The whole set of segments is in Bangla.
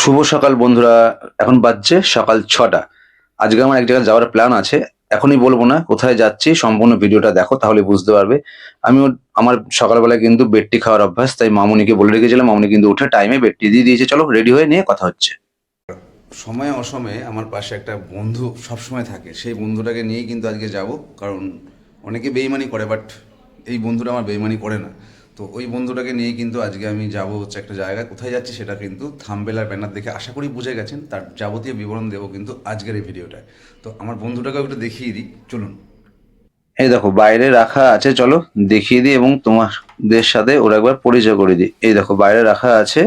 শুভ সকাল বন্ধুরা। এখন বাজছে সকাল 6টা। আজকে আমার এক জায়গায় যাওয়ার প্ল্যান আছে। এখনই বলবো না কোথায় যাচ্ছি, সম্পূর্ণ ভিডিওটা দেখো তাহলে বুঝতে পারবে। আমার সকালবেলায় কিন্তু বেডটি খাওয়ার অভ্যাস, তাই মামুনিকে বলে রেখেছিলাম। মামুনি কিন্তু উঠে টাইমে বেডটি দিয়ে দিয়েছে। চলো রেডি হয়ে নিয়ে কথা হচ্ছে। সময়ে অসময়ে আমার পাশে একটা বন্ধু সবসময় থাকে, সেই বন্ধুটাকে নিয়েই কিন্তু আজকে যাব। কারণ অনেকে বেইমানি করে, বাট এই বন্ধুটা আমার বেইমানি করে না। তো ওই বন্ধুটাকে নিয়েই কিন্তু আজকে আমি যাব হচ্ছে একটা জায়গায়। কোথায় যাচ্ছি সেটা কিন্তু থাম্বনেল আর ব্যানার দেখে আশা করি বুঝে গেছেন। তার যাবতীয় বিবরণ দেবো কিন্তু আজকের এই ভিডিওটায়। তো আমার বন্ধুটাকে একটু দেখিয়ে দিই, চলুন। এই দেখো বাইরে রাখা আছে, চলো দেখিয়ে দিই এবং তোমাদের সাথে ওরা একবার পরিচয় করে দিই। এই দেখো বাইরে রাখা আছে।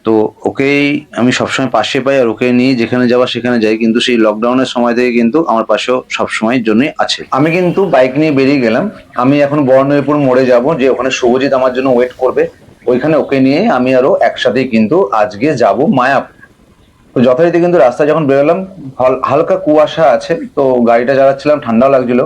তো ওকেই আমি সবসময় পাশে পাই, আর ওকে নিয়ে যেখানে যাওয়া সেখানে যাই। কিন্তু সেই লকডাউনের সময় থেকে কিন্তু আমার পাশেও সবসময়ের জন্যই আছে। আমি কিন্তু বাইক নিয়ে বেরিয়ে গেলাম। আমি এখন বর্ণয়পুর মোড়ে যাব, যে ওখানে শুভজিৎ আমার জন্য ওয়েট করবে। ওইখানে ওকে নিয়ে আমি আরো একসাথেই কিন্তু আজকে যাব মায়াপুর। তো যথারীতি কিন্তু রাস্তায় যখন বেরোলাম, হালকা কুয়াশা আছে, তো গাড়িটা চালাচ্ছিলাম, ঠান্ডাও লাগছিল।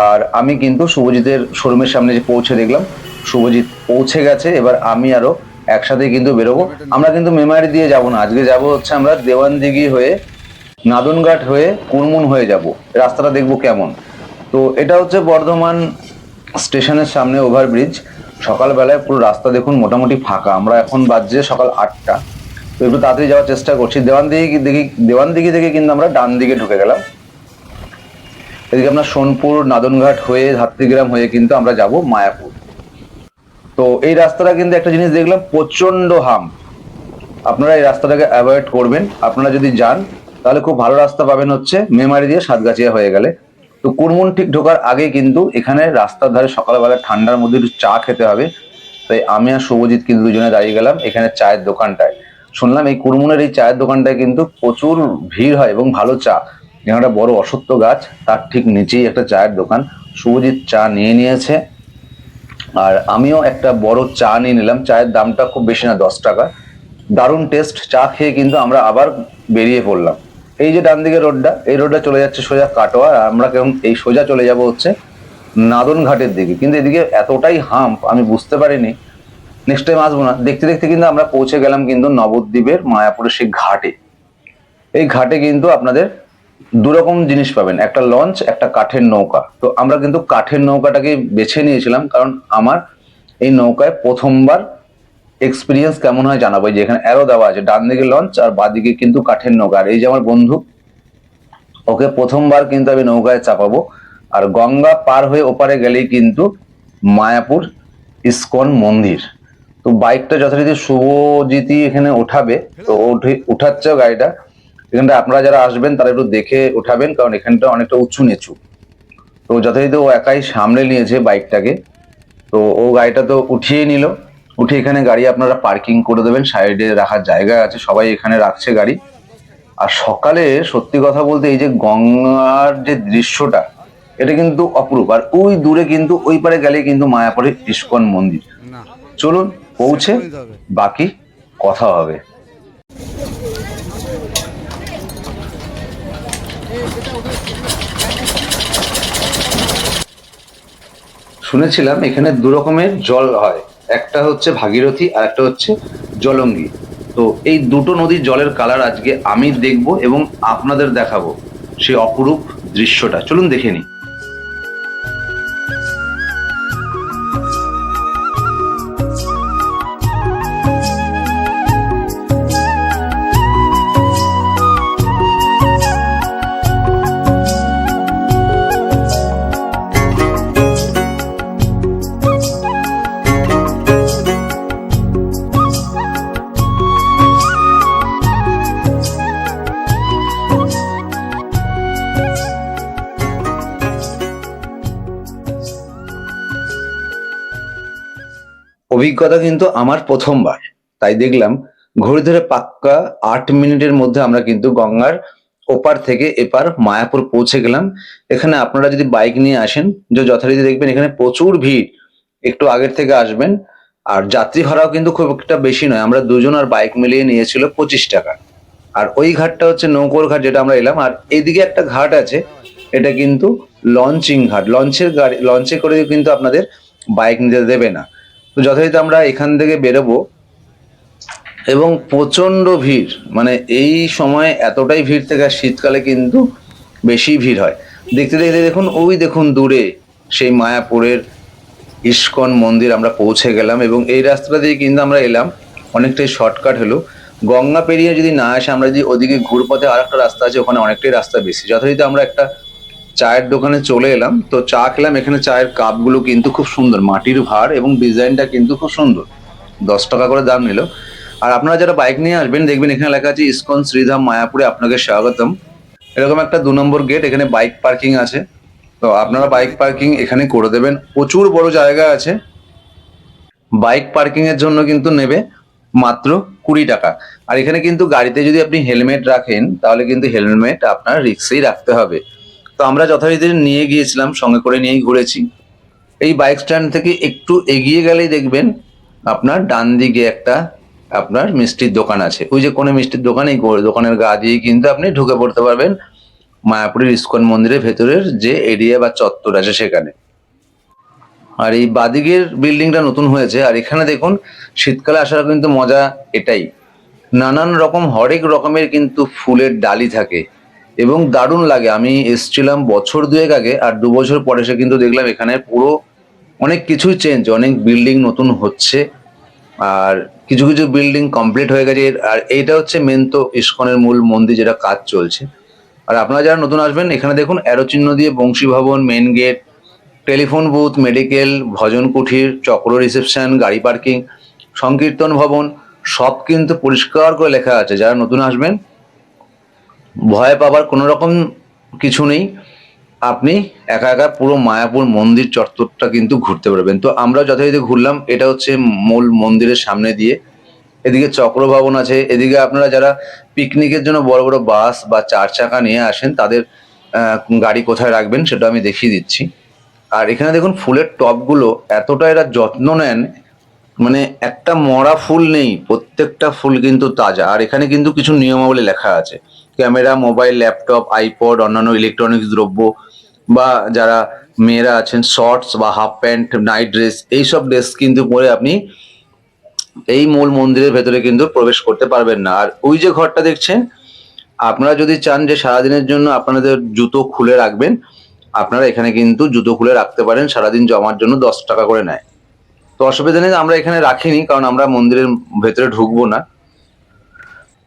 আর আমি কিন্তু শুভজিতের শোরুমের সামনে যে পৌঁছে দেখলাম শুভজিৎ পৌঁছে গেছে। এবার আমি আরো একসাথে কিন্তু বেরোবো। আমরা কিন্তু মেমারি দিয়ে যাব না, আজকে যাব হচ্ছে আমরা দেওয়ানদিঘি হয়ে, নাদনঘাট হয়ে, কুরমুন হয়ে যাব। রাস্তাটা দেখবো কেমন। তো এটা হচ্ছে বর্ধমান স্টেশনের সামনে ওভারব্রিজ। সকালবেলায় পুরো রাস্তা দেখুন মোটামুটি ফাঁকা। আমরা এখন বাজছে সকাল 8টা। তো একটু তাড়াতাড়ি যাওয়ার চেষ্টা করছি। দেওয়ানদিঘি থেকে কিন্তু আমরা ডান দিকে ঢুকে গেলাম। এদিকে আপনার সোনপুর, নাদনঘাট হয়ে, ধাত্রীগ্রাম হয়ে কিন্তু আমরা যাব মায়াপুর। তো এই রাস্তাটা কিন্তু একটা জিনিস দেখলাম, প্রচন্ড হাম। আপনারা এই রাস্তাটাকে অ্যাভয়েড করবেন। আপনারা যদি যান তাহলে খুব ভালো রাস্তা পাবেন হচ্ছে মেমারি দিয়ে সাতগাছিয়া হয়ে গেলে। তো কুরমুন ঠিক ঢোকার আগে কিন্তু এখানে রাস্তার ধারে সকালবেলা ঠান্ডার মধ্যে একটু চা খেতে হবে। তাই আমি আর শুভজিৎ কিন্তু দুজনে দাঁড়িয়ে গেলাম এখানে চায়ের দোকানটায়। শুনলাম এই কুরমুনের এই চায়ের দোকানটায় কিন্তু প্রচুর ভিড় হয় এবং ভালো চা। এখানে একটা বড় অশ্বত্থ গাছ, তার ঠিক নিচেই একটা চায়ের দোকান। শুভজিৎ চা নিয়ে নিয়েছে, আর আমিও একটা বড় চা নিয়ে নিলাম। চায়ের দামটা খুব বেশি না, 10 টাকা। দারুণ টেস্ট। চা খেয়ে কিন্তু আমরা আবার বেরিয়ে পড়লাম। এই যে ডান দিকে রোডটা, এই রোডটা চলে যাচ্ছে সোজা কাটোয়া, আর আমরা কেমন এই সোজা চলে যাব হচ্ছে নাদন ঘাটের দিকে। কিন্তু এদিকে এতটাই হাম্প আমি বুঝতে পারিনি। নেক্সট টাইম আসবো না। দেখতে দেখতে কিন্তু আমরা পৌঁছে গেলাম কিন্তু নবদ্বীপের মায়াপুরের সেই ঘাটে। এই ঘাটে কিন্তু আপনাদের দুরকম জিনিস পাবেন, একটা লঞ্চ, একটা কাঠের নৌকা। তো আমরা কিন্তু কাঠের নৌকাটাকে বেছে নিয়েছিলাম, কারণ আমার এই নৌকায় প্রথমবার এক্সপিরিয়েন্স কেমন হয় জানাবো। যে এখানে অ্যারো দেওয়া আছে, ডান দিকে লঞ্চ আর বাঁ দিকে কিন্তু কাঠের নৌকা। আর এই যে আমার বন্ধু, ওকে প্রথমবার কিন্তু আমি নৌকায় চাপাবো। আর গঙ্গা পার হয়ে ওপারে গেলেই কিন্তু মায়াপুর ইস্কন মন্দির। তো বাইকটা যথারীতি শুভজিৎই এখানে ওঠাবে। তো উঠাচ্ছে গাড়িটা। এখানটা আপনারা যারা আসবেন তারা একটু দেখে উঠাবেন, কারণ এখানটা অনেকটা উঁচু নিচু। তো যথারীতি ও একাই সামলে নিয়েছে বাইকটাকে। তো ও গাড়িটা তো উঠিয়ে নিল। উঠে এখানে গাড়ি আপনারা পার্কিং করে দেবেন, সাইডে রাখার জায়গা আছে, সবাই এখানে রাখছে গাড়ি। আর সকালে সত্যি কথা বলতে এই যে গঙ্গার যে দৃশ্যটা, এটা কিন্তু অপরূপ। আর ওই দূরে কিন্তু ওই পারে গেলে কিন্তু মায়াপুরের ইস্কন মন্দির। চলুন পৌঁছে বাকি কথা হবে। শুনেছিলাম এখানে দু রকমের জল হয়, একটা হচ্ছে ভাগীরথী আর একটা হচ্ছে জলঙ্গি। তো এই দুটো নদীর জলের কালার আজকে আমি দেখব এবং আপনাদের দেখাবো সেই অপরূপ দৃশ্যটা। চলুন দেখে নিই। অভিজ্ঞতা কিন্তু আমার প্রথমবার, তাই দেখলাম ঘড়ি ধরে পাক্কা 8 মিনিটের মধ্যে আমরা কিন্তু গঙ্গার ওপার থেকে এপার মায়াপুর পৌঁছে গেলাম। এখানে আপনারা যদি বাইক নিয়ে আসেন, যে যথারীতি দেখবেন এখানে প্রচুর ভিড়, একটু আগের থেকে আসবেন। আর যাত্রী ভাড়াও কিন্তু খুব একটা বেশি নয়, আমরা দুজন আর বাইক মিলিয়ে নিয়েছিল 25 টাকা। আর ওই ঘাটটা হচ্ছে নৌকোর ঘাট, যেটা আমরা এলাম। আর এইদিকে একটা ঘাট আছে, এটা কিন্তু লঞ্চিং ঘাট। লঞ্চে করে কিন্তু আপনাদের বাইক নিতে দেবে না। তো যথারীতি আমরা এখান থেকে বেরোবো। এবং প্রচণ্ড ভিড়, মানে এই সময় এতটাই ভিড় থাকে, আর শীতকালে কিন্তু বেশি ভিড় হয়। দেখতে দেখতে দেখুন, ওই দেখুন দূরে সেই মায়াপুরের ইস্কন মন্দির আমরা পৌঁছে গেলাম, এবং এই রাস্তাটা দিয়ে কিন্তু আমরা এলাম, অনেকটাই শর্টকাট হলো। গঙ্গা পেরিয়ে যদি না আসে, আমরা যদি ওদিকে ঘুরপথে আর একটা রাস্তা আছে, ওখানে অনেকটাই রাস্তা বেশি। যথারীতি আমরা একটা চায়ের দোকানে চলে এলাম, তো চা খেলাম। এখানে চায়ের কাপগুলো কিন্তু খুব সুন্দর, মাটির ভার, এবং ডিজাইনটা কিন্তু খুব সুন্দর। 10 টাকা করে দাম নিল। আর আপনারা যারা বাইক নিয়ে আসবেন, দেখবেন এখানে লেখা আছে ইস্কন শ্রীধাম মায়াপুরে আপনাকে স্বাগতম। এরকম একটা 2 নম্বর গেট, এখানে বাইক পার্কিং আছে। তো আপনারা বাইক পার্কিং এখানে করে দেবেন, প্রচুর বড় জায়গা আছে। বাইক পার্কিং এর জন্য কিন্তু নেবে মাত্র 20 টাকা। আর এখানে কিন্তু গাড়িতে যদি আপনি হেলমেট রাখেন, তাহলে কিন্তু হেলমেট আপনার রিক্সেই রাখতে হবে। তো আমরা যথারীতি নিয়ে গিয়েছিলাম, সঙ্গে করে নিয়েই ঘুরেছি। এই বাইক স্ট্যান্ড থেকে একটু এগিয়ে গেলেই দেখবেন আপনার ডান দিকে একটা আপনার মিষ্টির দোকান আছে। ওই যে কোনো মিষ্টির দোকান, এই দোকানের গা দিয়ে কিন্তু আপনি ঢুকে পড়তে পারবেন মায়াপুরের ইস্কন মন্দিরের ভেতরের যে এরিয়া বা চত্বর আছে সেখানে। আর এই বাদিকের বিল্ডিংটা নতুন হয়েছে। আর এখানে দেখুন, শীতকালে আসার কিন্তু মজা এটাই, নানান রকম হরেক রকমের কিন্তু ফুলের ডালি থাকে, এবং দারুণ লাগে। আমি এসছিলাম বছর 2 আগে, আর 2 বছর পরে এসে কিন্তু দেখলাম এখানে পুরো অনেক কিছুই চেঞ্জ, অনেক বিল্ডিং নতুন হচ্ছে, আর কিছু কিছু বিল্ডিং কমপ্লিট হয়ে গেছে। আর এইটা হচ্ছে মেন তো ইস্কনের মূল মন্দির, যেটা কাজ চলছে। আর আপনারা যারা নতুন আসবেন, এখানে দেখুন অ্যারো চিহ্ন দিয়ে Bangshi Bhavan, main gate, telephone booth, medical, Bhajan Kutir, চক্র রিসেপশন, গাড়ি পার্কিং, সংকীর্তন ভবন, সব কিন্তু পরিষ্কার করে লেখা আছে। যারা নতুন আসবেন, ভয় পাবার কোনো রকম কিছু নেই। আপনি একা একা পুরো মায়াপুর মন্দির চত্বরটা কিন্তু ঘুরতে পারবেন। তো আমরা যথারীতি ঘুরলাম। এটা হচ্ছে মূল মন্দিরের সামনে দিয়ে, এদিকে চক্র ভবন আছে। এদিকে আপনারা যারা পিকনিকের জন্য বড় বড় বাস বা 4 চাকা নিয়ে আসেন, তাদের গাড়ি কোথায় রাখবেন সেটা আমি দেখিয়ে দিচ্ছি। আর এখানে দেখুন ফুলের টবগুলো এতটা এরা যত্ন নেন, মানে একটা মরা ফুল নেই, প্রত্যেকটা ফুল কিন্তু তাজা। আর এখানে কিন্তু কিছু নিয়মাবলী লেখা আছে, ক্যামেরা, মোবাইল, ল্যাপটপ, আইপড, অন্যান্য ইলেকট্রনিক্স দ্রব্য, বা যারা মেয়েরা আছেন শর্টস বা হাফ প্যান্ট, নাইট ড্রেস, এইসব ড্রেস কিন্তু পরে আপনি এই মূল মন্দিরের ভেতরে কিন্তু প্রবেশ করতে পারবেন না। আর ওই যে ঘরটা দেখছেন, আপনারা যদি চান যে সারাদিনের জন্য আপনাদের জুতো খুলে রাখবেন, আপনারা এখানে কিন্তু জুতো খুলে রাখতে পারেন। সারাদিন জমার জন্য 10 টাকা করে নেয়। তো অসুবিধা নেই, আমরা এখানে রাখিনি, কারণ আমরা মন্দিরের ভেতরে ঢুকবো না।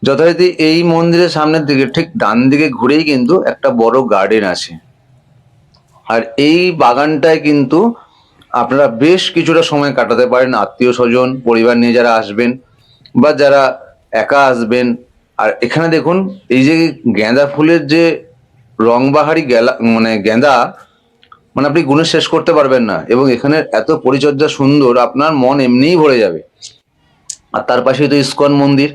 যথারীতি এই মন্দিরের সামনের দিকে ঠিক ডান দিকে ঘুরেই কিন্তু একটা বড় গার্ডেন আছে। আর এই বাগানটায় কিন্তু আপনারা বেশ কিছুটা সময় কাটাতে পারেন, আত্মীয় স্বজন পরিবার নিয়ে যারা আসবেন, বা যারা একা আসবেন। আর এখানে দেখুন, এই যে গাঁদা ফুলের যে রংবাহারি গেলা, মানে গাঁদা, মানে আপনি গুণে শেষ করতে পারবেন না। এবং এখানে এত পরিচর্যা সুন্দর, আপনার মন এমনিই ভরে যাবে। আর তার পাশেই তো ইস্কন মন্দির।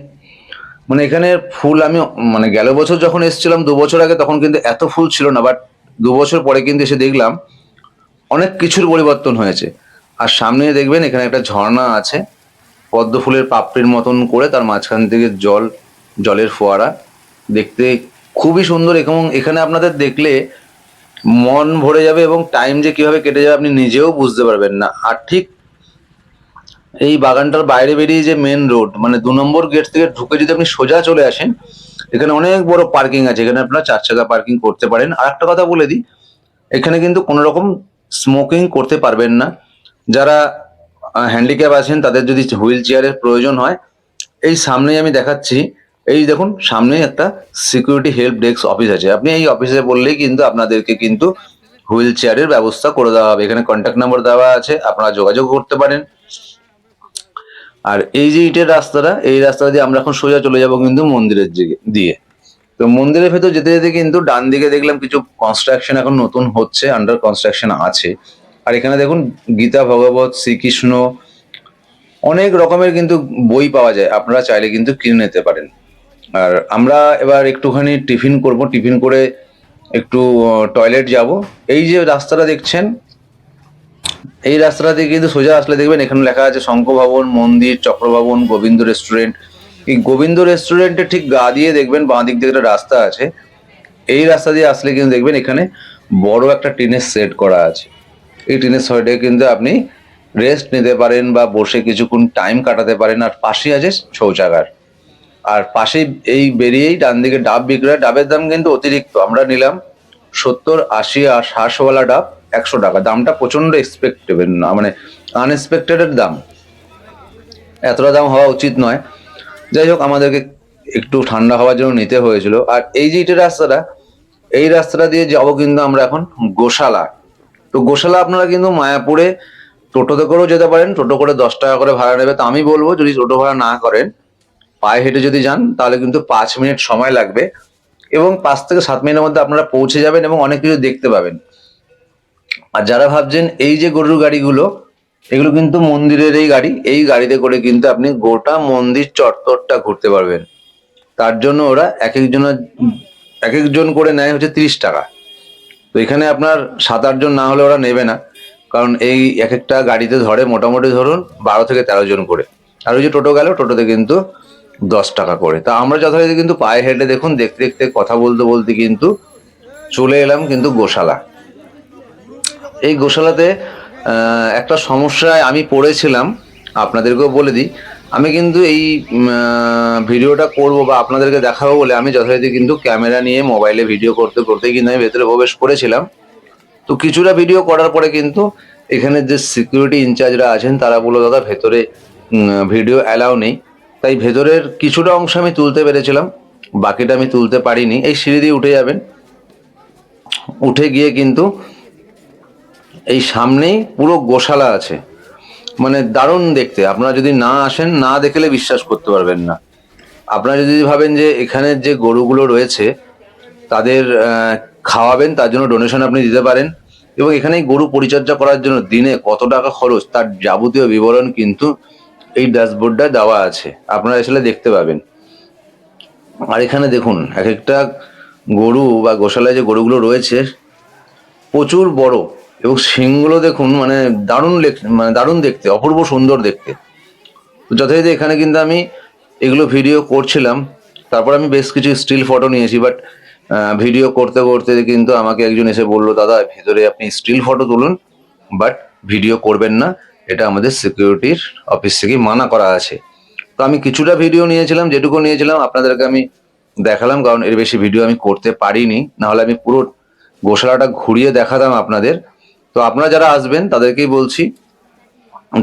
মানে এখানে ফুল, আমি মানে গেল বছর যখন এসেছিলাম 2 বছর আগে, তখন কিন্তু এত ফুল ছিল না, বাট 2 বছর পরে কিন্তু এসে দেখলাম অনেক কিছুর পরিবর্তন হয়েছে। আর সামনে দেখবেন এখানে একটা ঝর্ণা আছে, পদ্ম ফুলের পাপড়ির মতন করে, তার মাঝখান থেকে জলের ফোয়ারা, দেখতে খুবই সুন্দর। এবং এখানে আপনাদের দেখলে মন ভরে যাবে, এবং টাইম যে কিভাবে কেটে যাবে আপনি নিজেও বুঝতে পারবেন না। আর ঠিক এই বাগানটার বাইরে বেরিয়ে যে মেন রোড, মানে 2 নম্বর গেট থেকে ঢুকে যদি আপনি সোজা চলে আসেন, এখানে অনেক বড় পার্কিং আছে, এখানে আপনারা 4 চাকা পার্কিং করতে পারেন। আর একটা কথা বলে দিই, এখানে কিন্তু কোনো রকম স্মোকিং করতে পারবেন না। যারা হ্যান্ডিক্যাপ আছেন, তাদের যদি হুইল চেয়ারের প্রয়োজন হয়, এই সামনেই আমি দেখাচ্ছি, এই দেখুন সামনেই একটা সিকিউরিটি হেল্প ডেস্ক অফিস আছে। আপনি এই অফিসে বললেই কিন্তু আপনাদেরকে কিন্তু হুইল চেয়ারের ব্যবস্থা করে দেওয়া হবে। এখানে কন্ট্যাক্ট নাম্বার দেওয়া আছে, আপনারা যোগাযোগ করতে পারেন। আর এই যে ইটের রাস্তাটা, এই রাস্তা দিয়ে আমরা এখন সোজা চলে যাব কিন্তু মন্দিরের দিকে দিয়ে। তো মন্দিরের ভেতর যেতে যেতে কিন্তু ডান দিকে দেখলাম কিছু কনস্ট্রাকশন এখন নতুন হচ্ছে, আন্ডার কনস্ট্রাকশন আছে। আর এখানে দেখুন গীতা, ভগবত, শ্রীকৃষ্ণ, অনেক রকমের কিন্তু বই পাওয়া যায়, আপনারা চাইলে কিন্তু কিনে নিতে পারেন। আর আমরা এবার একটুখানি টিফিন করব, টিফিন করে একটু টয়লেট যাব। এই যে রাস্তাটা দেখছেন, এই রাস্তাটা দিয়ে কিন্তু সোজা আসলে দেখবেন এখানে লেখা আছে শঙ্খ ভবন, মন্দির, চক্রভবন, গোবিন্দ রেস্টুরেন্ট। এই গোবিন্দ রেস্টুরেন্টের ঠিক গা দিয়ে দেখবেন বাঁ দিক দিয়ে একটা রাস্তা আছে। এই রাস্তা দিয়ে আসলে কিন্তু দেখবেন এখানে বড় একটা টিনের সেট করা আছে। এই টিনের সেটে কিন্তু আপনি রেস্ট নিতে পারেন বা বসে কিছুক্ষণ টাইম কাটাতে পারেন। আর পাশে আছে শৌচাগার। আর পাশেই এই বেরিয়েই ডান দিকে ডাব বিক্রি হয়। ডাবের দাম কিন্তু অতিরিক্ত, আমরা নিলাম 70, 80 আর 60 ডাব 100 টাকা। দামটা প্রচন্ড এক্সপেক্টেবল না, মানে আনএক্সপেক্টেডের দাম, এতটা দাম হওয়া উচিত নয়। যাই হোক, আমাদেরকে একটু ঠান্ডা হওয়ার জন্য নিতে হয়েছিল। আর এই যে এটা রাস্তাটা, এই রাস্তাটা দিয়ে যাবো কিন্তু আমরা এখন গোশালা। তো গোশালা আপনারা কিন্তু মায়াপুরে টোটোতে করেও যেতে পারেন, টোটো করে 10 টাকা করে ভাড়া নেবে। তো আমি বলবো, যদি টোটো ভাড়া না করেন, পায়ে হেঁটে যদি যান তাহলে কিন্তু 5 মিনিট সময় লাগবে এবং 5 থেকে 7 মিনিটের মধ্যে আপনারা পৌঁছে যাবেন এবং অনেক কিছু দেখতে পাবেন। আর যারা ভাবছেন এই যে গরুর গাড়িগুলো, এগুলো কিন্তু মন্দিরের এই গাড়ি, এই গাড়িতে করে কিন্তু আপনি গোটা মন্দির চত্বরটা ঘুরতে পারবেন। তার জন্য ওরা এক একজন করে নেয় হচ্ছে 30 টাকা। তো এখানে আপনার 7-8 জন না হলে ওরা নেবে না, কারণ এই এক একটা গাড়িতে ধরে মোটামুটি ধরুন 12 থেকে 13 জন করে। আর ওই যে টোটো গেল, টোটোতে কিন্তু 10 টাকা করে। তা আমরা যথারীতি কিন্তু পায়ে হেঁটে দেখুন, দেখতে দেখতে কথা বলতে বলতে কিন্তু চলে এলাম কিন্তু গোশালা। এই গোশালাতে একটা সমস্যায় আমি পড়েছিলাম, আপনাদেরকেও বলে দিই। আমি কিন্তু এই ভিডিওটা করব বা আপনাদেরকে দেখাবো বলে আমি যথারীতি কিন্তু ক্যামেরা নিয়ে মোবাইলে ভিডিও করতে করতে কিন্তু আমি ভেতরে প্রবেশ করেছিলাম। তো কিছুটা ভিডিও করার পরে কিন্তু এখানে যে সিকিউরিটি ইনচার্জরা আছেন তারা বললো, দাদা ভেতরে ভিডিও অ্যালাউ নেই। তাই ভেতরের কিছুটা অংশ আমি তুলতে পেরেছিলাম, বাকিটা আমি তুলতে পারিনি। এই সিঁড়ি দিয়ে উঠে যাবেন, উঠে গিয়ে কিন্তু এই সামনেই পুরো গোশালা আছে। মানে দারুণ দেখতে, আপনারা যদি না আসেন, না দেখলে বিশ্বাস করতে পারবেন না। আপনারা যদি ভাবেন যে এখানের যে গরুগুলো রয়েছে তাদের খাওয়াবেন, তার জন্য ডোনেশন আপনি দিতে পারেন। এবং এখানে গরু পরিচর্যা করার জন্য দিনে কত টাকা খরচ তার যাবতীয় বিবরণ কিন্তু এই ড্যাশবোর্ডটা দেওয়া আছে, আপনারা এসে দেখতে পাবেন। আর এখানে দেখুন, এক একটা গরু বা গোশালায় যে গরুগুলো রয়েছে প্রচুর বড়, এবং শিংগুলো দেখুন, মানে দারুণ দেখতে, অপূর্ব সুন্দর দেখতে। তো যথারীতি এখানে কিন্তু আমি এগুলো ভিডিও করছিলাম। তারপর আমি বেশ কিছু স্টিল ফটো নিয়েছি, বাট ভিডিও করতে করতে কিন্তু আমাকে একজন এসে বললো, দাদা ভেতরে আপনি স্টিল ফটো তুলুন, বাট ভিডিও করবেন না, এটা আমাদের সিকিউরিটির অফিস থেকে মানা করা আছে। তো আমি কিছুটা ভিডিও নিয়েছিলাম, যেটুকু নিয়েছিলাম আপনাদেরকে আমি দেখালাম, কারণ এর বেশি ভিডিও আমি করতে পারিনি, নাহলে আমি পুরো গোশালাটা ঘুরিয়ে দেখাতাম আপনাদের। তো আপনারা যারা আসবেন তাদেরকেই বলছি,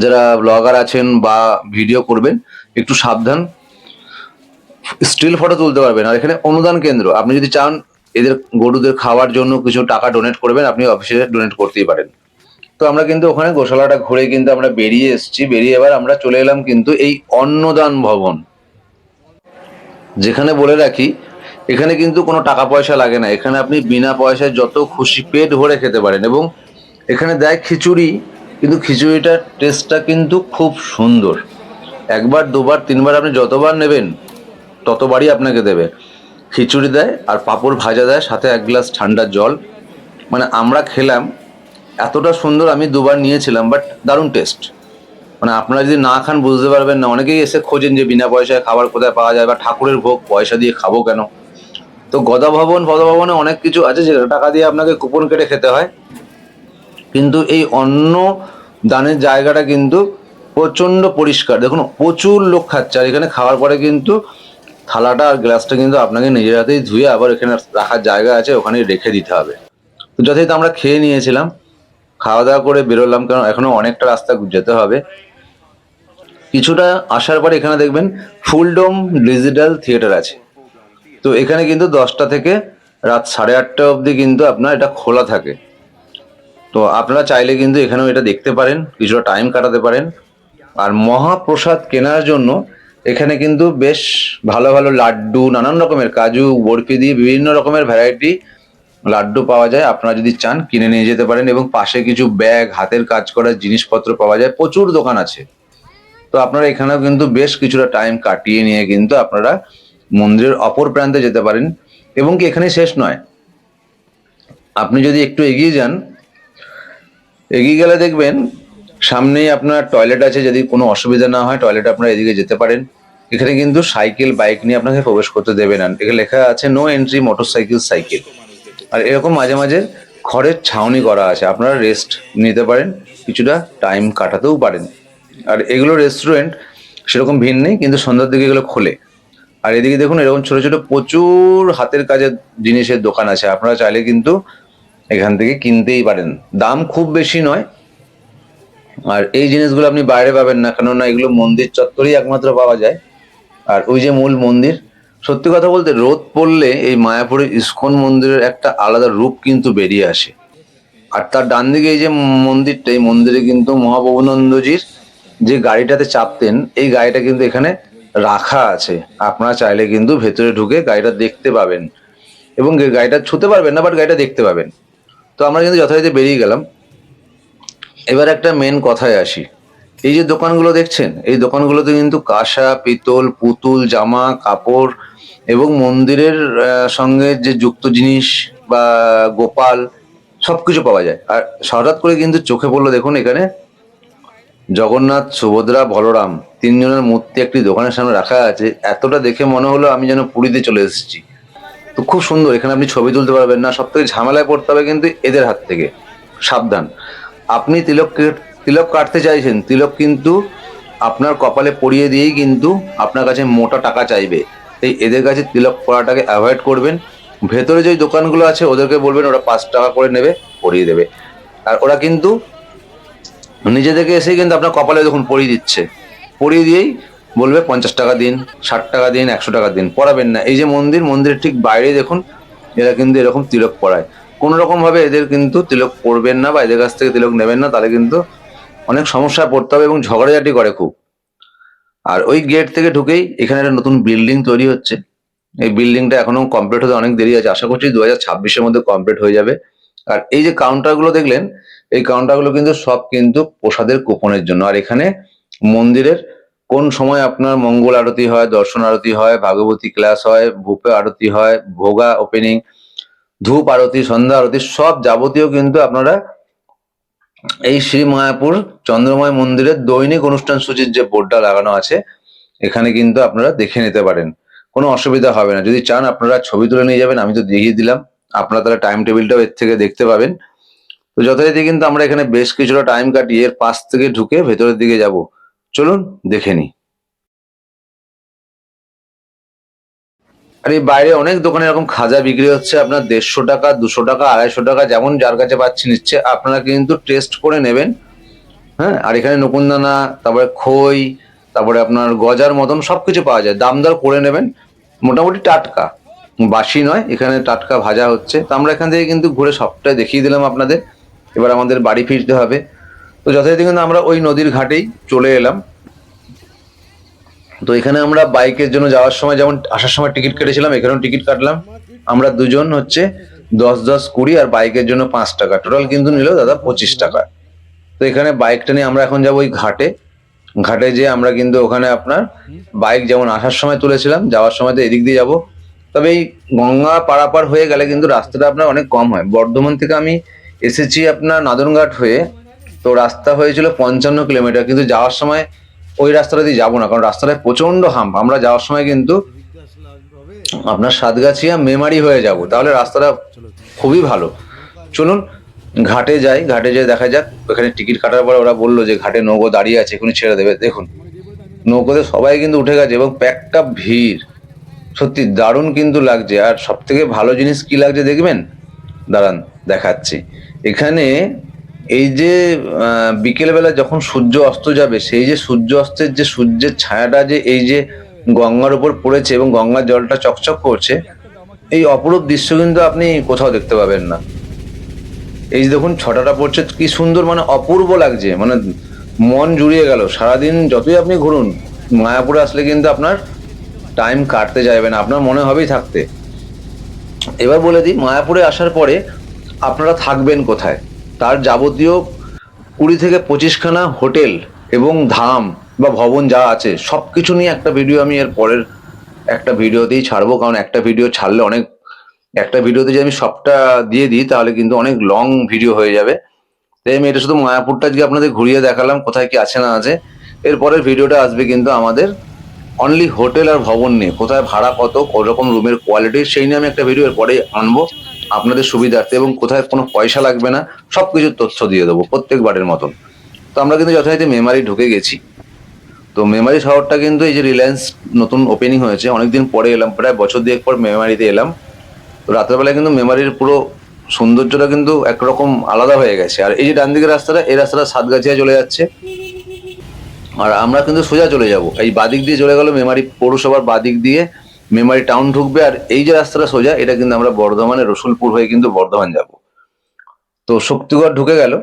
যারা ব্লগার আছেন বা ভিডিও করবেন, একটু সাবধান, স্টিল ফটো তুলতে পারবেন। আর এখানে অনুদান কেন্দ্র, আপনি যদি চান এদের গরুদের খাওয়ার জন্য কিছু টাকা ডোনেট করবেন, আপনি অফিসে ডোনেট করতেই পারেন। তো আমরা কিন্তু ওখানে গোশালাটা ঘুরে কিন্তু আমরা বেরিয়ে এসেছি। বেরিয়ে এবার আমরা চলে এলাম কিন্তু এই অন্নদান ভবন, যেখানে বলে রাখি এখানে কিন্তু কোনো টাকা পয়সা লাগে না। এখানে আপনি বিনা পয়সায় যত খুশি পেট ভরে খেতে পারেন। এবং এখানে দেয় খিচুড়ি, কিন্তু খিচুড়িটার টেস্টটা কিন্তু খুব সুন্দর। একবার, দুবার, তিনবার আপনি যতবার নেবেন ততবারই আপনাকে দেবে। খিচুড়ি দেয় আর পাঁপড় ভাজা দেয়, সাথে 1 গ্লাস ঠান্ডা জল। মানে আমরা খেলাম, এতটা সুন্দর, আমি 2বার নিয়েছিলাম, বাট দারুণ টেস্ট। মানে আপনারা যদি না খান বুঝতে পারবেন না। অনেকেই এসে খোঁজেন যে বিনা পয়সায় খাবার কোথায় পাওয়া যায়, বা ঠাকুরের ভোগ পয়সা দিয়ে খাবো কেন। তো গদাভবনে অনেক কিছু আছে যেটা টাকা দিয়ে আপনাকে কুপন কেটে খেতে হয়। কিন্তু এই অন্ন দানের জায়গাটা কিন্তু প্রচন্ড পরিষ্কার। দেখুন প্রচুর লোক খাচ্ছে, আর এখানে খাওয়ার পরে কিন্তু থালাটা আর গ্লাসটা কিন্তু আপনাকে নিজের হাতেই ধুয়ে আবার এখানে রাখার জায়গা আছে, ওখানে রেখে দিতে হবে। তো যথারীতি আমরা খেয়ে নিয়েছিলাম, খাওয়া দাওয়া করে বেরোলাম, কারণ এখনো অনেকটা রাস্তা যেতে হবে। কিছুটা আসার পরে এখানে দেখবেন ফুলডোম ডিজিটাল থিয়েটার আছে। তো এখানে কিন্তু 10টা থেকে রাত 8:30 অবধি কিন্তু আপনার এটা খোলা থাকে। তো আপনারা চাইলে কিন্তু এখানেও এটা দেখতে পারেন, কিছুটা টাইম কাটাতে পারেন। আর মহাপ্রসাদ কেনার জন্য এখানে কিন্তু বেশ ভালো ভালো লাড্ডু, নানান রকমের কাজু বরফি দিয়ে বিভিন্ন রকমের ভ্যারাইটি লাড্ডু পাওয়া যায়। আপনারা যদি চান কিনে নিয়ে যেতে পারেন। এবং পাশে কিছু ব্যাগ, হাতের কাজ করার জিনিসপত্র পাওয়া যায়, প্রচুর দোকান আছে। তো আপনারা এখানেও কিন্তু বেশ কিছুটা টাইম কাটিয়ে নিয়ে কিন্তু আপনারা মন্দিরের অপর প্রান্তে যেতে পারেন। এবং কি এখানে শেষ নয়, আপনি যদি একটু এগিয়ে যান, এগিয়ে গেলে দেখবেন সামনেই আপনার টয়লেট আছে। যদি কোনো অসুবিধা না হয় টয়লেট আপনারা এদিকে যেতে পারেন। এখানে কিন্তু সাইকেল, বাইক নিয়ে আপনাকে প্রবেশ করতে দেবে না। এখানে লেখা আছে নো এন্ট্রি মোটরসাইকেল, সাইকেল। আর এরকম মাঝে মাঝে খড়ের ছাউনি করা আছে, আপনারা রেস্ট নিতে পারেন, কিছুটা টাইম কাটাতেও পারেন। আর এগুলো রেস্টুরেন্ট, সেরকম ভিড় নেই, কিন্তু সন্ধ্যার দিকে এগুলো খোলে। আর এদিকে দেখুন এরকম ছোট ছোট প্রচুর হাতের কাজের জিনিসের দোকান আছে, আপনারা চাইলে কিন্তু এখান থেকে কিনতেই পারেন, দাম খুব বেশি নয়। আর এই জিনিসগুলো আপনি বাইরে পাবেন না, কেননা এগুলো মন্দির চত্বরেই একমাত্র পাওয়া যায়। আর ওই যে মূল মন্দির, সত্যি কথা বলতে রোদ পড়লে এই মায়াপুরের ইস্কন মন্দিরের একটা আলাদা রূপ কিন্তু বেরিয়ে আসে। আর তার ডান দিকে এই যে মন্দিরটা, এই মন্দিরে কিন্তু মহাপ্রভুনন্দজির যে গাড়িটাতে চাপতেন, এই গাড়িটা কিন্তু এখানে রাখা আছে। আপনারা চাইলে কিন্তু ভেতরে ঢুকে গাড়িটা দেখতে পাবেন এবং গাড়িটা ছুতে পারবেন না, বাট গাড়িটা দেখতে পাবেন। তো আমরা কিন্তু যথারীতি বেরিয়ে গেলাম। এবার একটা মেন কথায় আসি, এই যে দোকানগুলো দেখছেন, এই দোকানগুলোতে কিন্তু কাঁসা, পিতল, পুতুল, জামা কাপড় এবং মন্দিরের সঙ্গে যে যুক্ত জিনিস বা গোপাল সবকিছু পাওয়া যায়। আর হঠাৎ করে কিন্তু চোখে পড়লো, দেখুন এখানে জগন্নাথ, সুভদ্রা, বলরাম তিনজনের মূর্তি একটি দোকানের সামনে রাখা আছে। এতটা দেখে মনে হলো আমি যেন পুরীতে চলে এসেছি। তো খুব সুন্দর, এখানে আপনি ছবি তুলতে পারবেন না, সব থেকে ঝামেলায় পড়তে হবে কিন্তু এদের হাত থেকে। সাবধান, আপনি তিলক কাটতে চাইছেন, তিলক কিন্তু আপনার কপালে পরিয়ে দিয়েই কিন্তু আপনার কাছে মোটা টাকা চাইবে। তাই এদের কাছে তিলক পরাটাকে অ্যাভয়েড করবেন। ভেতরে যে দোকানগুলো আছে ওদেরকে বলবেন ওরা 5 টাকা করে নেবে, পরিয়ে দেবে। আর ওরা কিন্তু নিজে থেকে এসেই কিন্তু আপনার কপালে দেখুন পরিয়ে দিচ্ছে, পরিয়ে দিয়েই বলবে 50 টাকা দিন, 60 টাকা দিন, 100 টাকা দিন, পড়াবেন না। এই যে মন্দিরের ঠিক বাইরে দেখুন এরা কিন্তু এরকম তিলক পরায়। কোনো রকম ভাবে এদের কিন্তু তিলক পরবেন না বা এদের কাছ থেকে তিলক নেবেন না, তাহলে কিন্তু অনেক সমস্যায় পড়তে হবে এবং ঝগড়াঝাটি করে খুব। আর ওই গেট থেকে ঢুকেই এখানে একটা নতুন বিল্ডিং তৈরি হচ্ছে। এই বিল্ডিংটা এখনো কমপ্লিট হতে অনেক দেরি আছে, আশা করছি 2026-এর মধ্যে কমপ্লিট হয়ে যাবে। আর এই যে কাউন্টারগুলো দেখলেন, এই কাউন্টারগুলো কিন্তু সব কিন্তু প্রসাদের কুপনের জন্য। আর এখানে মন্দিরের কোন সময় আপনার মঙ্গল আরতি হয়, দর্শন আরতি হয়, ভাগবতী ক্লাস হয়, ভূপে আরতি হয়, ভোগা ওপেনিং, ধূপ আরতি, সন্ধ্যা আরতি, সব যাবতীয় কিন্তু আপনারা এই শ্রী মায়াপুর চন্দ্রময় মন্দিরের দৈনিক অনুষ্ঠান সূচির যে বোর্ডটা লাগানো আছে এখানে কিন্তু আপনারা দেখে নিতে পারেন, কোনো অসুবিধা হবে না। যদি চান আপনারা ছবি তুলে নিয়ে যাবেন, আমি তো দেখিয়ে দিলাম, আপনারা তাহলে টাইম টেবিলটাও এর থেকে দেখতে পাবেন। তো যথারীতি কিন্তু আমরা এখানে বেশ কিছুটা টাইম কাটিয়ে এর পাশ থেকে ঢুকে ভেতরের দিকে যাব, চলুন দেখে নিই। আর এই বাইরে অনেক দোকানে এরকম খাজা বিক্রি হচ্ছে, আপনার 150 টাকা, 200 টাকা, 250 টাকা, যেমন যার কাছে পাচ্ছি নিচ্ছে। আপনারা কিন্তু টেস্ট করে নেবেন। হ্যাঁ, আর এখানে নকুনদানা, তারপরে খই, তারপরে আপনার গজার মতন সবকিছু পাওয়া যায়, দাম দর করে নেবেন। মোটামুটি টাটকা, বাসি নয়, এখানে টাটকা ভাজা হচ্ছে। তো আমরা এখান থেকে কিন্তু ঘুরে সবটাই দেখিয়ে দিলাম আপনাদের। এবার আমাদের বাড়ি ফিরতে হবে। তো যথারীতি কিন্তু আমরা ওই নদীর ঘাটেই চলে এলাম। তো এখানে আমরা বাইকের জন্য যাওয়ার সময় যেমন আসার সময় টিকিট কেটেছিলাম, এখানেও টিকিট কাটলাম। আমরা দুজন হচ্ছে 10-10-20, আর বাইকের জন্য 5 টাকা, টোটাল কিন্তু নিল দাদা 25 টাকা। তো এখানে বাইকটা নিয়ে আমরা এখন যাবো ওই ঘাটে। ঘাটে যেয়ে আমরা কিন্তু ওখানে আপনার বাইক যেমন আসার সময় তুলেছিলাম, যাওয়ার সময় তো এদিক দিয়ে যাবো। তবে এই গঙ্গা পারাপার হয়ে গেলে কিন্তু রাস্তাটা আপনার অনেক কম হয়। বর্ধমান থেকে আমি এসেছি আপনার নাদনঘাট হয়ে, তো রাস্তা হয়েছিল 55 কিলোমিটার, কিন্তু যাওয়ার সময় ওই রাস্তাটা দিয়ে যাবো না, কারণ রাস্তাটায় প্রচন্ড হাম্প। আমরা যাওয়ার সময় কিন্তু আপনার সাতগাছিয়া মেমারি হয়ে যাব, তাহলে রাস্তাটা খুবই ভালো। চলুন ঘাটে যাই, ঘাটে যেয়ে দেখা যাক। ওখানে টিকিট কাটার পরে ওরা বললো যে ঘাটে নৌকো দাঁড়িয়ে আছে, এখনই ছেড়ে দেবে। দেখুন নৌকোতে সবাই কিন্তু উঠে গেছে এবং প্যাকটা ভিড়, সত্যি দারুণ কিন্তু লাগছে। আর সব থেকে ভালো জিনিস কি লাগছে দেখবেন, দাঁড়ান দেখাচ্ছি। এখানে এই যে বিকেলবেলা যখন সূর্য অস্ত যাবে, সেই যে সূর্য অস্তের যে সূর্যের ছায়াটা যে এই যে গঙ্গার উপর পড়েছে এবং গঙ্গার জলটা চকচক করছে, এই অপরূপ দৃশ্য কিন্তু আপনি কোথাও দেখতে পাবেন না। এই যে দেখুন ছটাটা পড়ছে, কি সুন্দর, মানে অপূর্ব লাগছে, মানে মন জুড়িয়ে গেল। সারাদিন যতই আপনি ঘুরুন, মায়াপুরে আসলে কিন্তু আপনার টাইম কাটতে যাবে না, আপনার মনে হবেই থাকতে। এবার বলে দিই, মায়াপুরে আসার পরে আপনারা থাকবেন কোথায়, তার যাবতীয় 20 থেকে 25খানা হোটেল এবং ধাম বা ভবন যা আছে সবকিছু নিয়ে একটা ভিডিও আমি এর পরের একটা ভিডিওতেই ছাড়বো। কারণ একটা ভিডিও ছাড়লে অনেক, একটা ভিডিওতে যদি আমি সবটা দিয়ে দিই তাহলে কিন্তু অনেক লং ভিডিও হয়ে যাবে। তাই আমি এটা শুধু মায়াপুরটা আজকে আপনাদের ঘুরিয়ে দেখালাম, কোথায় কি আছে না আছে। এরপরের ভিডিওটা আসবে কিন্তু আমাদের অনলি হোটেল আর ভবন নিয়ে, কোথায় ভাড়া কত, রকম রুমের কোয়ালিটি, সেই নিয়ে আমি একটা ভিডিও এরপরে আনবো আপনাদের সুবিধার্থে, এবং কোথায় কোনো পয়সা লাগবে না সবকিছুর তথ্য দিয়ে দেবো প্রত্যেকবারের মতন। তো আমরা কিন্তু যথারীতি মেমারি ঢুকে গেছি। তো মেমারি শহরটা কিন্তু এই যে রিলায়েন্স নতুন ওপেনিং হয়েছে, অনেকদিন পরে এলাম, প্রায় বছর দুয়েক পর মেমারিতে এলাম। তো রাতের বেলায় কিন্তু মেমারির পুরো সৌন্দর্যটা কিন্তু একরকম আলাদা হয়ে গেছে। আর এই যে ডান দিকের রাস্তাটা, এই রাস্তাটা সাতগাছিয়া চলে যাচ্ছে, আর আমরা কিন্তু সোজা চলে যাব। এই বাদিক দিয়ে চলে গেল মেমারি পৌরসভার বাদিক দিয়ে মেমারি টাউন ঢুকবে, আর এই যে রাস্তাটা সোজা, এটা কিন্তু আমরা বর্ধমানের রসুলপুর হয়ে কিন্তু বর্ধমান যাব। তো শক্তিগড় ঢুকে গেল।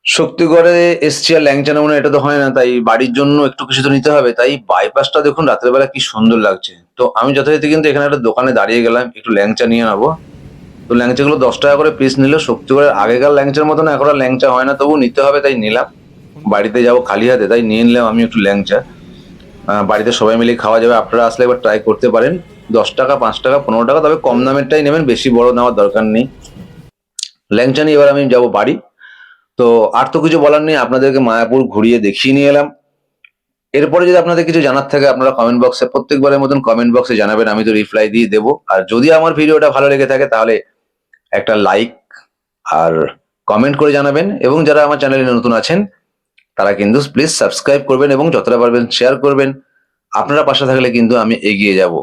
শক্তিগড়ে এসছি আর ল্যাংচা নেবো না, এটা তো হয় না, তাই বাড়ির জন্য একটু কিছু তো নিতে হবে। তাই বাইপাসটা দেখুন রাতের বেলা কি সুন্দর লাগছে। তো আমি যথারীতি কিন্তু এখানে একটা দোকানে দাঁড়িয়ে গেলাম, একটু ল্যাংচা নিয়ে নেবো। তো ল্যাংচাগুলো 10 টাকা করে পিস নিল। শক্তিগড়ের আগেকার ল্যাংচার মতো না, এখন আর ল্যাংচা হয় না, তবু নিতে হবে তাই নিলাম। বাড়িতে যাবো খালি হাতে, তাই নিয়ে নিলাম আমি একটু ল্যাংচা। বাড়িতে সবাই মিলে খাওয়া যাবে, আপনারা আসলে একবার ট্রাই করতে পারেন। 10 টাকা, 5 টাকা, 15 টাকা, তবে কম দামেরটাই নেবেন, বেশি বড় নেওয়ার দরকার নেই। ল্যাংচা নিয়ে এবার আমি যাবো বাড়ি। তো আর তো কিছু বলার নেই, আপনাদেরকে মায়াপুর ঘুরিয়ে দেখিয়ে নিয়ে এলাম। এরপরে যদি আপনাদের কিছু জানার থাকে, আপনারা কমেন্ট বক্সে প্রত্যেকবারের মতন কমেন্ট বক্সে জানাবেন, আমি তো রিপ্লাই দিয়ে দেবো। আর যদি আমার ভিডিওটা ভালো লেগে থাকে তাহলে একটা লাইক আর কমেন্ট করে জানাবেন, এবং যারা আমার চ্যানেলে নতুন আছেন তারা কিন্তু প্লিজ সাবস্ক্রাইব করবেন এবং যতটা পারবেন শেয়ার করবেন। আপনারা পাশে থাকলে কিন্তু আমি এগিয়ে যাব।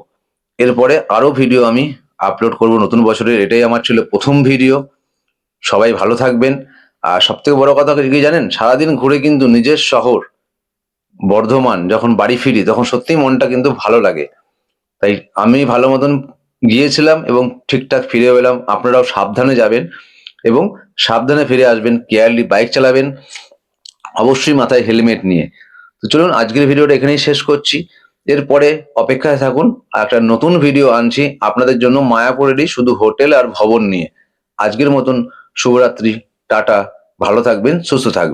এরপরে আরো ভিডিও আমি আপলোড করব নতুন বছরের, এটাই আমার ছিল প্রথম ভিডিও। সবাই ভালো থাকবেন। আর সব থেকে বড় কথা কি জানেন, সারাদিন ঘুরে কিন্তু নিজের শহর বর্ধমান যখন বাড়ি ফিরি, তখন সত্যিই মনটা কিন্তু ভালো লাগে। তাই আমি ভালো মতন গিয়েছিলাম এবং ঠিকঠাক ফিরে এলাম। আপনারাও সাবধানে যাবেন এবং সাবধানে ফিরে আসবেন, কেয়ারলি বাইক চালাবেন, অবশ্যই মাথায় হেলমেট নিয়ে। তো চলুন আজকের ভিডিওটা এখানেই শেষ করছি। এরপরে অপেক্ষায় থাকুন, আর একটা নতুন ভিডিও আনছি আপনাদের জন্য মায়াপুরেরই, শুধু হোটেল আর ভবন নিয়ে। আজকের মতন শুভরাত্রি, টাটা, ভালো থাকবেন, সুস্থ থাকবেন।